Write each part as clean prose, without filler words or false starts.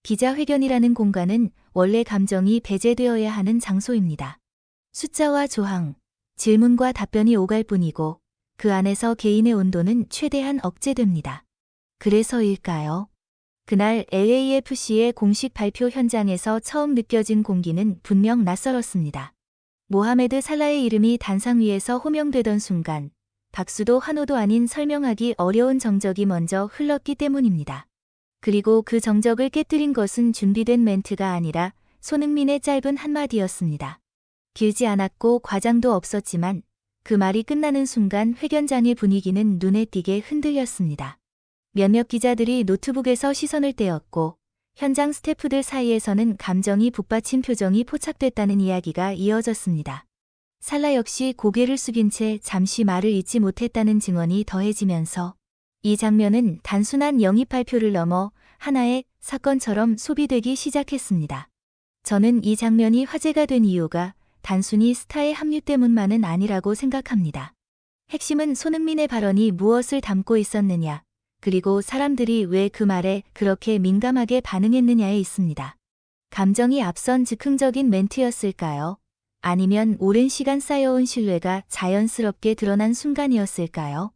기자회견이라는 공간은 원래 감정이 배제되어야 하는 장소입니다. 숫자와 조항, 질문과 답변이 오갈 뿐이고 그 안에서 개인의 온도는 최대한 억제됩니다. 그래서일까요? 그날 LAFC의 공식 발표 현장에서 처음 느껴진 공기는 분명 낯설었습니다. 모하메드 살라의 이름이 단상 위에서 호명되던 순간 박수도 환호도 아닌 설명하기 어려운 정적이 먼저 흘렀기 때문입니다. 그리고 그 정적을 깨뜨린 것은 준비된 멘트가 아니라 손흥민의 짧은 한마디였습니다. 길지 않았고 과장도 없었지만 그 말이 끝나는 순간 회견장의 분위기는 눈에 띄게 흔들렸습니다. 몇몇 기자들이 노트북에서 시선을 떼었고 현장 스태프들 사이에서는 감정이 북받친 표정이 포착됐다는 이야기가 이어졌습니다. 살라 역시 고개를 숙인 채 잠시 말을 잇지 못했다는 증언이 더해지면서 이 장면은 단순한 영입 발표를 넘어 하나의 사건처럼 소비되기 시작했습니다. 저는 이 장면이 화제가 된 이유가 단순히 스타의 합류 때문만은 아니라고 생각합니다. 핵심은 손흥민의 발언이 무엇을 담고 있었느냐, 그리고 사람들이 왜 그 말에 그렇게 민감하게 반응했느냐에 있습니다. 감정이 앞선 즉흥적인 멘트였을까요? 아니면 오랜 시간 쌓여온 신뢰가 자연스럽게 드러난 순간이었을까요?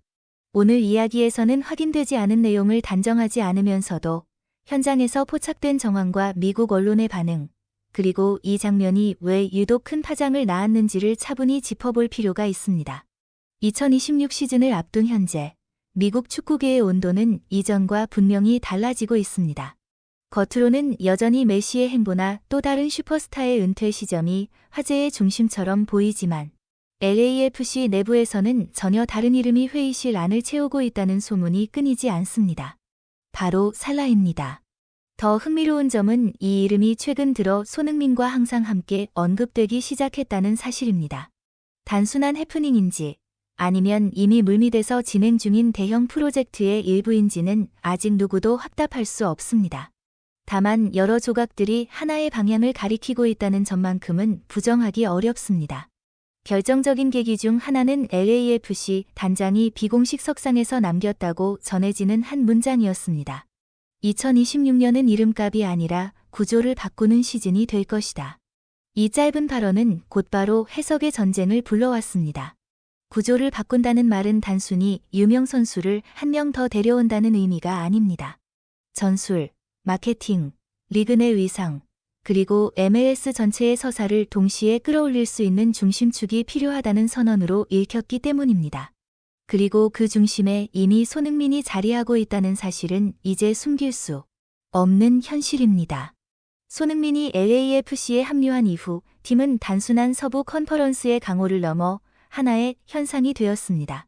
오늘 이야기에서는 확인되지 않은 내용을 단정하지 않으면서도 현장에서 포착된 정황과 미국 언론의 반응, 그리고 이 장면이 왜 유독 큰 파장을 낳았는지를 차분히 짚어볼 필요가 있습니다. 2026 시즌을 앞둔 현재 미국 축구계의 온도는 이전과 분명히 달라지고 있습니다. 겉으로는 여전히 메시의 행보나 또 다른 슈퍼스타의 은퇴 시점이 화제의 중심처럼 보이지만 LAFC 내부에서는 전혀 다른 이름이 회의실 안을 채우고 있다는 소문이 끊이지 않습니다. 바로 살라입니다. 더 흥미로운 점은 이 이름이 최근 들어 손흥민과 항상 함께 언급되기 시작했다는 사실입니다. 단순한 해프닝인지 아니면 이미 물밑에서 진행 중인 대형 프로젝트의 일부인지는 아직 누구도 확답할 수 없습니다. 다만 여러 조각들이 하나의 방향을 가리키고 있다는 점만큼은 부정하기 어렵습니다. 결정적인 계기 중 하나는 LAFC 단장이 비공식 석상에서 남겼다고 전해지는 한 문장이었습니다. 2026년은 이름값이 아니라 구조를 바꾸는 시즌이 될 것이다. 이 짧은 발언은 곧바로 해석의 전쟁을 불러왔습니다. 구조를 바꾼다는 말은 단순히 유명 선수를 한 명 더 데려온다는 의미가 아닙니다. 전술, 마케팅, 리그 내 위상, 그리고 MLS 전체의 서사를 동시에 끌어올릴 수 있는 중심축이 필요하다는 선언으로 읽혔기 때문입니다. 그리고 그 중심에 이미 손흥민이 자리하고 있다는 사실은 이제 숨길 수 없는 현실입니다. 손흥민이 LAFC에 합류한 이후 팀은 단순한 서부 컨퍼런스의 강호를 넘어 하나의 현상이 되었습니다.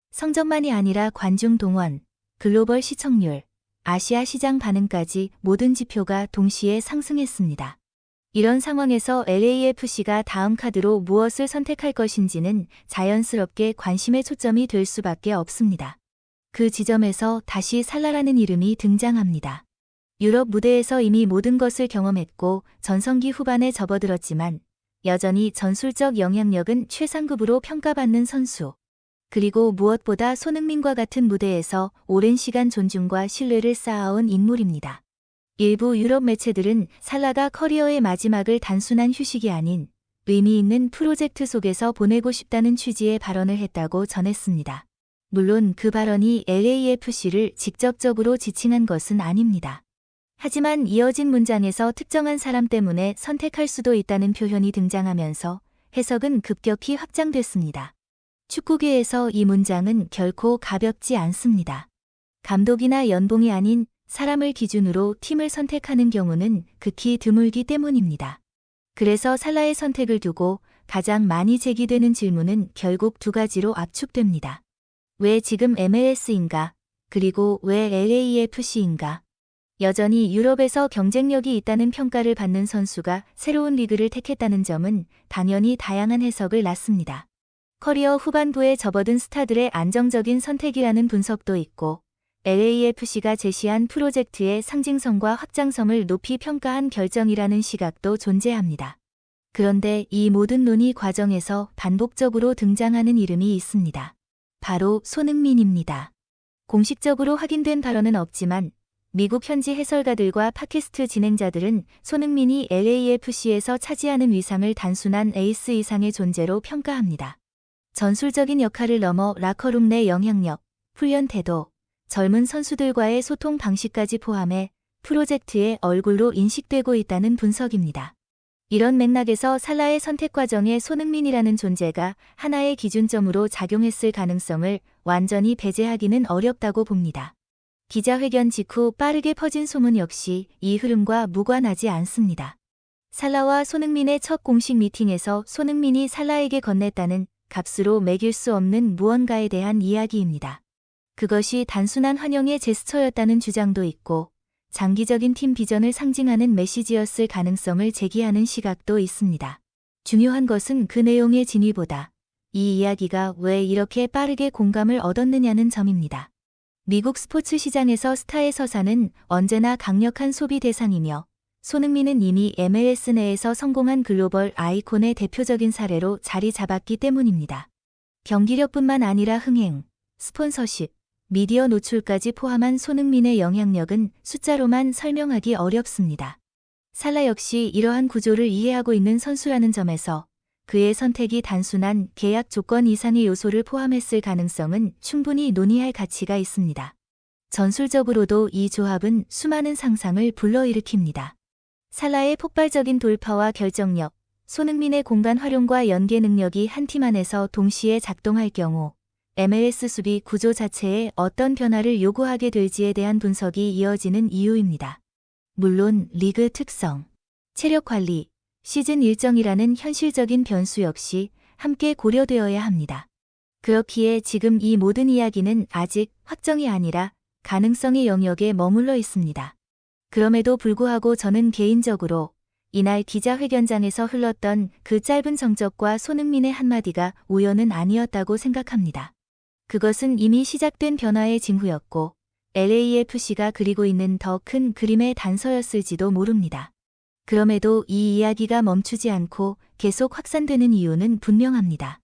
성적만이 아니라 관중 동원, 글로벌 시청률, 아시아 시장 반응까지 모든 지표가 동시에 상승했습니다. 이런 상황에서 LAFC가 다음 카드로 무엇을 선택할 것인지는 자연스럽게 관심의 초점이 될 수밖에 없습니다. 그 지점에서 다시 살라라는 이름이 등장합니다. 유럽 무대에서 이미 모든 것을 경험했고 전성기 후반에 접어들었지만 여전히 전술적 영향력은 최상급으로 평가받는 선수. 그리고 무엇보다 손흥민과 같은 무대에서 오랜 시간 존중과 신뢰를 쌓아온 인물입니다. 일부 유럽 매체들은 살라가 커리어의 마지막을 단순한 휴식이 아닌 의미 있는 프로젝트 속에서 보내고 싶다는 취지의 발언을 했다고 전했습니다. 물론 그 발언이 LAFC를 직접적으로 지칭한 것은 아닙니다. 하지만 이어진 문장에서 특정한 사람 때문에 선택할 수도 있다는 표현이 등장하면서 해석은 급격히 확장됐습니다. 축구계에서 이 문장은 결코 가볍지 않습니다. 감독이나 연봉이 아닌 사람을 기준으로 팀을 선택하는 경우는 극히 드물기 때문입니다. 그래서 살라의 선택을 두고 가장 많이 제기되는 질문은 결국 두 가지로 압축됩니다. 왜 지금 MLS인가? 그리고 왜 LAFC인가? 여전히 유럽에서 경쟁력이 있다는 평가를 받는 선수가 새로운 리그를 택했다는 점은 당연히 다양한 해석을 낳습니다. 커리어 후반부에 접어든 스타들의 안정적인 선택이라는 분석도 있고 LAFC가 제시한 프로젝트의 상징성과 확장성을 높이 평가한 결정이라는 시각도 존재합니다. 그런데 이 모든 논의 과정에서 반복적으로 등장하는 이름이 있습니다. 바로 손흥민입니다. 공식적으로 확인된 발언은 없지만 미국 현지 해설가들과 팟캐스트 진행자들은 손흥민이 LAFC에서 차지하는 위상을 단순한 에이스 이상의 존재로 평가합니다. 전술적인 역할을 넘어 라커룸 내 영향력, 훈련 태도, 젊은 선수들과의 소통 방식까지 포함해 프로젝트의 얼굴로 인식되고 있다는 분석입니다. 이런 맥락에서 살라의 선택 과정에 손흥민이라는 존재가 하나의 기준점으로 작용했을 가능성을 완전히 배제하기는 어렵다고 봅니다. 기자회견 직후 빠르게 퍼진 소문 역시 이 흐름과 무관하지 않습니다. 살라와 손흥민의 첫 공식 미팅에서 손흥민이 살라에게 건넸다는 값으로 매길 수 없는 무언가에 대한 이야기입니다. 그것이 단순한 환영의 제스처였다는 주장도 있고 장기적인 팀 비전을 상징하는 메시지였을 가능성을 제기하는 시각도 있습니다. 중요한 것은 그 내용의 진위보다 이 이야기가 왜 이렇게 빠르게 공감을 얻었느냐는 점입니다. 미국 스포츠 시장에서 스타의 서사는 언제나 강력한 소비 대상이며 손흥민은 이미 MLS 내에서 성공한 글로벌 아이콘의 대표적인 사례로 자리 잡았기 때문입니다. 경기력뿐만 아니라 흥행, 스폰서십, 미디어 노출까지 포함한 손흥민의 영향력은 숫자로만 설명하기 어렵습니다. 살라 역시 이러한 구조를 이해하고 있는 선수라는 점에서 그의 선택이 단순한 계약 조건 이상의 요소를 포함했을 가능성은 충분히 논의할 가치가 있습니다. 전술적으로도 이 조합은 수많은 상상을 불러일으킵니다. 살라의 폭발적인 돌파와 결정력, 손흥민의 공간 활용과 연계 능력이 한 팀 안에서 동시에 작동할 경우 MLS 수비 구조 자체에 어떤 변화를 요구하게 될지에 대한 분석이 이어지는 이유입니다. 물론 리그 특성, 체력 관리, 시즌 일정이라는 현실적인 변수 역시 함께 고려되어야 합니다. 그렇기에 지금 이 모든 이야기는 아직 확정이 아니라 가능성의 영역에 머물러 있습니다. 그럼에도 불구하고 저는 개인적으로 이날 기자회견장에서 흘렀던 그 짧은 정적과 손흥민의 한마디가 우연은 아니었다고 생각합니다. 그것은 이미 시작된 변화의 징후였고 LAFC가 그리고 있는 더 큰 그림의 단서였을지도 모릅니다. 그럼에도 이 이야기가 멈추지 않고 계속 확산되는 이유는 분명합니다.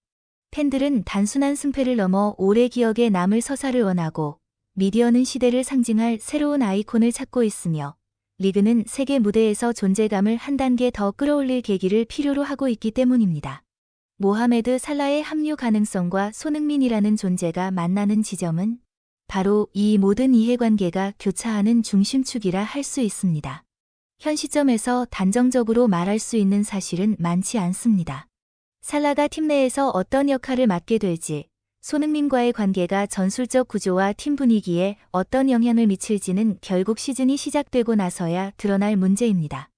팬들은 단순한 승패를 넘어 오래 기억에 남을 서사를 원하고 미디어는 시대를 상징할 새로운 아이콘을 찾고 있으며 리그는 세계 무대에서 존재감을 한 단계 더 끌어올릴 계기를 필요로 하고 있기 때문입니다. 모하메드 살라의 합류 가능성과 손흥민이라는 존재가 만나는 지점은 바로 이 모든 이해관계가 교차하는 중심축이라 할 수 있습니다. 현 시점에서 단정적으로 말할 수 있는 사실은 많지 않습니다. 살라가 팀 내에서 어떤 역할을 맡게 될지, 손흥민과의 관계가 전술적 구조와 팀 분위기에 어떤 영향을 미칠지는 결국 시즌이 시작되고 나서야 드러날 문제입니다.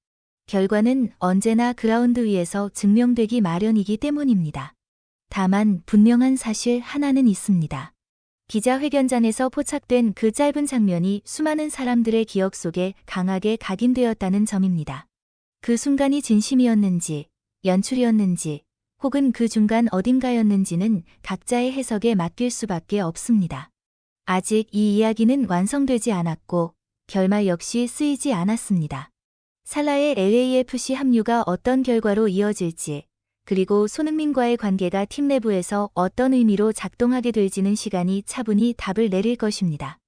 결과는 언제나 그라운드 위에서 증명되기 마련이기 때문입니다. 다만 분명한 사실 하나는 있습니다. 기자회견장에서 포착된 그 짧은 장면이 수많은 사람들의 기억 속에 강하게 각인되었다는 점입니다. 그 순간이 진심이었는지, 연출이었는지, 혹은 그 중간 어딘가였는지는 각자의 해석에 맡길 수밖에 없습니다. 아직 이 이야기는 완성되지 않았고 결말 역시 쓰이지 않았습니다. 살라의 LAFC 합류가 어떤 결과로 이어질지, 그리고 손흥민과의 관계가 팀 내부에서 어떤 의미로 작동하게 될지는 시간이 차분히 답을 내릴 것입니다.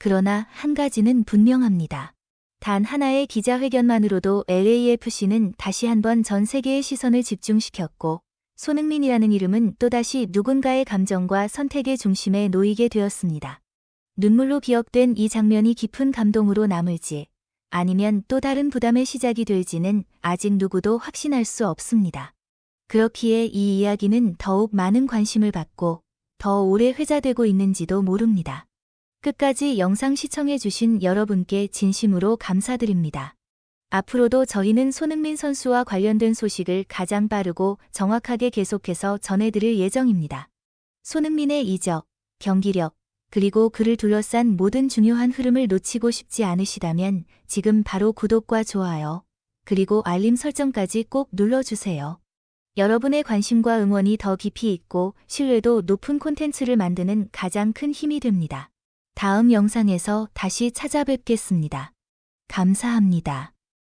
그러나 한 가지는 분명합니다. 단 하나의 기자회견만으로도 LAFC는 다시 한번 전 세계의 시선을 집중시켰고 손흥민이라는 이름은 또다시 누군가의 감정과 선택의 중심에 놓이게 되었습니다. 눈물로 기억된 이 장면이 깊은 감동으로 남을지 아니면 또 다른 부담의 시작이 될지는 아직 누구도 확신할 수 없습니다. 그렇기에 이 이야기는 더욱 많은 관심을 받고 더 오래 회자되고 있는지도 모릅니다. 끝까지 영상 시청해주신 여러분께 진심으로 감사드립니다. 앞으로도 저희는 손흥민 선수와 관련된 소식을 가장 빠르고 정확하게 계속해서 전해드릴 예정입니다. 손흥민의 이적, 경기력, 그리고 그를 둘러싼 모든 중요한 흐름을 놓치고 싶지 않으시다면 지금 바로 구독과 좋아요, 그리고 알림 설정까지 꼭 눌러주세요. 여러분의 관심과 응원이 더 깊이 있고 신뢰도 높은 콘텐츠를 만드는 가장 큰 힘이 됩니다. 다음 영상에서 다시 찾아뵙겠습니다. 감사합니다.